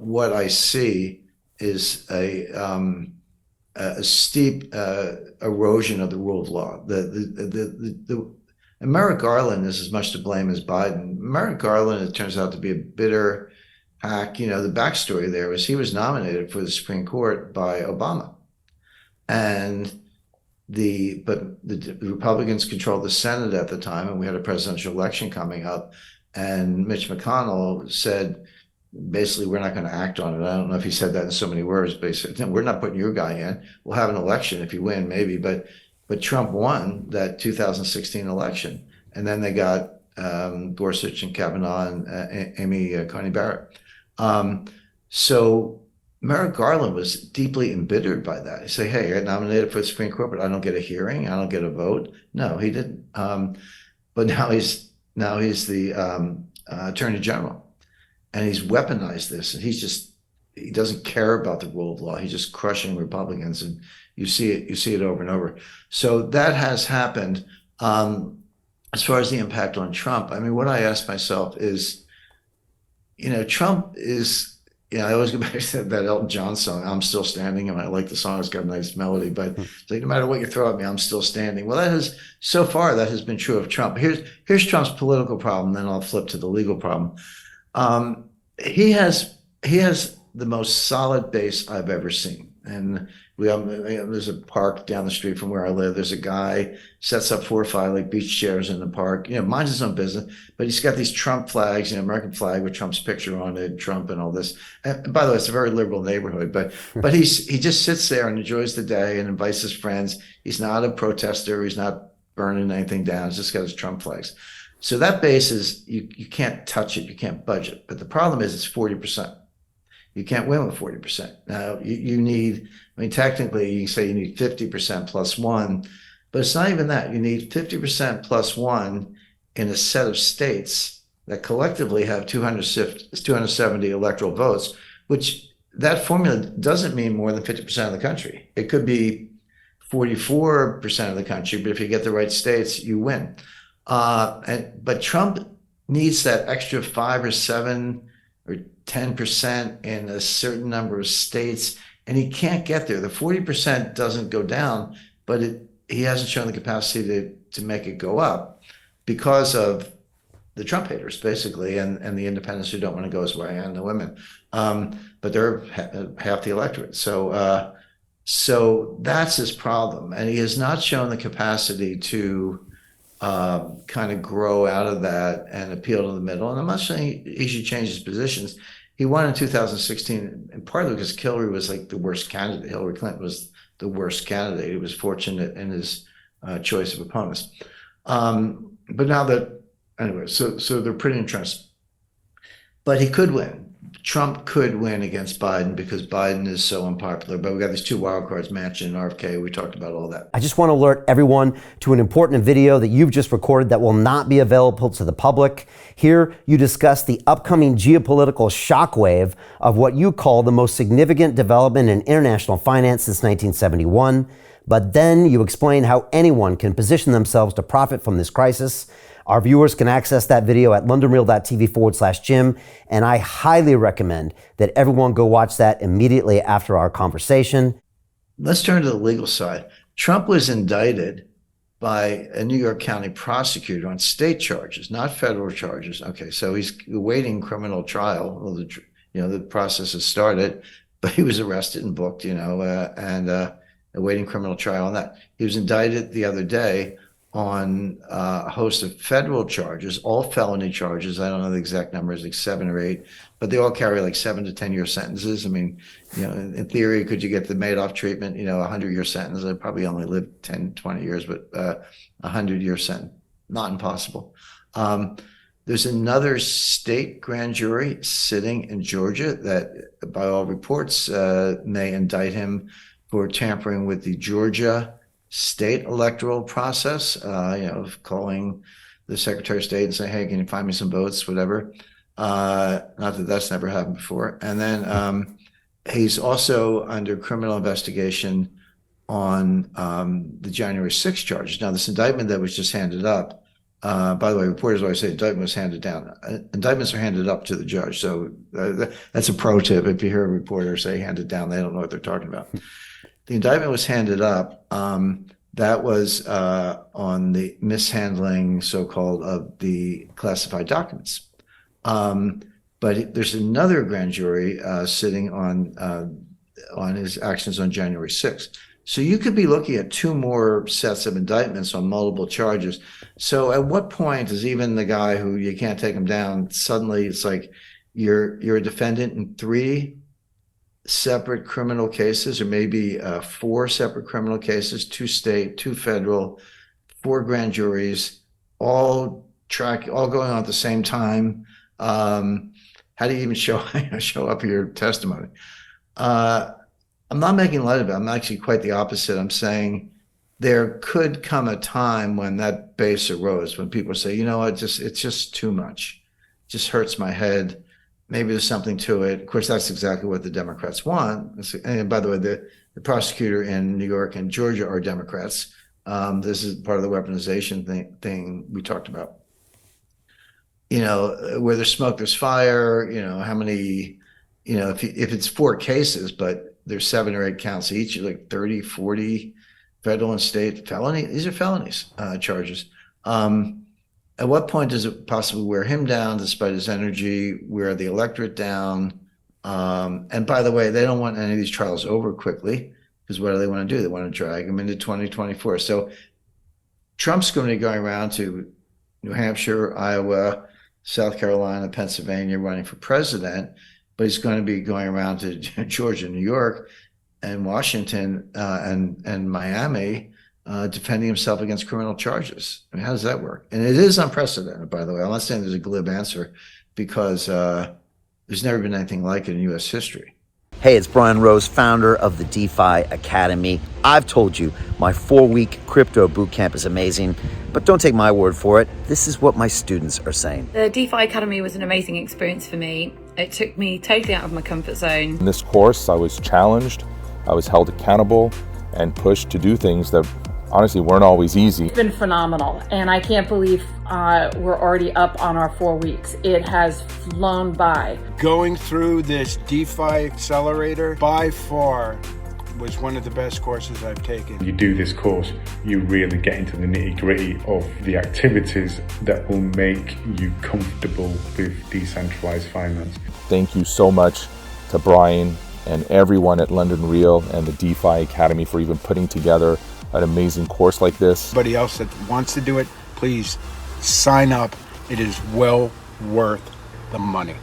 what I see is a steep erosion of the rule of law. And Merrick Garland is as much to blame as Biden. Merrick Garland, it turns out to be a bitter hack. You know, the backstory there was he was nominated for the Supreme Court by Obama, and the Republicans controlled the Senate at the time, and we had a presidential election coming up. And Mitch McConnell said, basically, we're not going to act on it. I don't know if he said that in so many words, but he said, no, we're not putting your guy in. We'll have an election if you win, maybe. But Trump won that 2016 election. And then they got Gorsuch and Kavanaugh and Amy Coney Barrett. So Merrick Garland was deeply embittered by that. He said, hey, I got nominated for the Supreme Court, but I don't get a hearing. I don't get a vote. No, he didn't. But now he's the Attorney General. And he's weaponized this, and he doesn't care about the rule of law. He's just crushing Republicans, and you see it over and over. So that has happened. As far as the impact on Trump, I mean, what I ask myself is, Trump is, I always go back to that Elton John song, "I'm Still Standing," and I like the song. It's got a nice melody, but it's like, no matter what you throw at me, I'm still standing. Well, so far that has been true of Trump. Here's Trump's political problem, then I'll flip to the legal problem. He has the most solid base I've ever seen. And there's a park down the street from where I live. There's a guy sets up 4 or 5 like beach chairs in the park, minds his own business, but he's got these Trump flags, American flag with Trump's picture on it, Trump and all this. And by the way, it's a very liberal neighborhood, but he just sits there and enjoys the day and invites his friends. He's not a protester. He's not burning anything down. He's just got his Trump flags. So that base is, you can't touch it, you can't budge it. But the problem is it's 40%. You can't win with 40%. Now you need, technically you can say you need 50% plus 1, but it's not even that. You need 50% plus 1 in a set of states that collectively have 270 electoral votes, which that formula doesn't mean more than 50% of the country. It could be 44% of the country, but if you get the right states, you win. But Trump needs that extra 5 or 7 or 10% in a certain number of states, and he can't get there. The 40% doesn't go down, but he hasn't shown the capacity to make it go up because of the Trump haters, basically, and the independents who don't want to go his way, and the women. But they're half the electorate. So that's his problem, and he has not shown the capacity to kind of grow out of that and appeal to the middle. And I'm not saying he should change his positions. He won in 2016, and partly because Hillary was like the worst candidate. Hillary Clinton was the worst candidate. He was fortunate in his choice of opponents. But now that, anyway, so they're pretty entrenched. But he could win. Trump could win against Biden because Biden is so unpopular. But we got these 2 wild cards, Manchin and RFK. We talked about all that. I just want to alert everyone to an important video that you've just recorded that will not be available to the public. Here, you discuss the upcoming geopolitical shockwave of what you call the most significant development in international finance since 1971. But then you explain how anyone can position themselves to profit from this crisis. Our viewers can access that video at londonreal.tv/Jim, and I highly recommend that everyone go watch that immediately after our conversation. Let's turn to the legal side. Trump was indicted by a New York County prosecutor on state charges, not federal charges. Okay, so he's awaiting criminal trial. Well, the process has started, but he was arrested and booked, and awaiting criminal trial on that. He was indicted the other day on a host of federal charges, all felony charges. I don't know the exact numbers, like 7 or 8, but they all carry like 7 to 10 year sentences. I mean, in theory, could you get the Madoff treatment, a 100-year sentence? I'd probably only live 10, 20 years, but 100-year sentence, not impossible. There's another state grand jury sitting in Georgia that, by all reports, may indict him for tampering with the Georgia state electoral process, calling the Secretary of State and saying, hey, can you find me some votes, whatever. Not that that's never happened before. And then he's also under criminal investigation on the January 6th charges. Now, this indictment that was just handed up By the way, reporters always say indictment was handed down. Indictments are handed up to the judge. So that's a pro tip. If you hear a reporter say handed down, they don't know what they're talking about. The indictment was handed up. That was on the mishandling, so-called, of the classified documents. But there's another grand jury sitting on his actions on January 6th. So you could be looking at two more sets of indictments on multiple charges. So at what point is even the guy who you can't take him down, suddenly it's like you're a defendant in three separate criminal cases, or maybe four separate criminal cases, 2 state, 2 federal, 4 grand juries, all going on at the same time. How do you even show up your testimony? I'm not making light of it. I'm actually quite the opposite. I'm saying there could come a time when that base erodes, when people say, you know what, it's just too much. It just hurts my head. Maybe there's something to it. Of course, that's exactly what the Democrats want. And by the way, the prosecutor in New York and Georgia are Democrats. This is part of the weaponization thing we talked about. Where there's smoke, there's fire. How many, if it's 4 cases, but there's 7 or 8 counts each, like 30, 40 federal and state felony. These are felonies charges. At what point does it possibly wear him down, despite his energy, wear the electorate down? And by the way, they don't want any of these trials over quickly, because what do they want to do? They want to drag him into 2024. So Trump's going to be going around to New Hampshire, Iowa, South Carolina, Pennsylvania, running for president, but he's going to be going around to Georgia, New York, and Washington, and Miami, defending himself against criminal charges. I mean, how does that work? And it is unprecedented, by the way. I'm not saying there's a glib answer, because there's never been anything like it in U.S. history. Hey, it's Brian Rose, founder of the DeFi Academy. I've told you my 4-week crypto bootcamp is amazing, but don't take my word for it. This is what my students are saying. The DeFi Academy was an amazing experience for me. It took me totally out of my comfort zone. In this course, I was challenged, I was held accountable, and pushed to do things that honestly weren't always easy. It's been phenomenal, and I can't believe we're already up on our 4 weeks. It has flown by. Going through this DeFi accelerator by far was one of the best courses I've taken. You do this course, you really get into the nitty-gritty of the activities that will make you comfortable with decentralized finance. Thank you so much to Brian and everyone at London Real and the DeFi Academy for even putting together an amazing course like this. Anybody else that wants to do it, please sign up. It is well worth the money.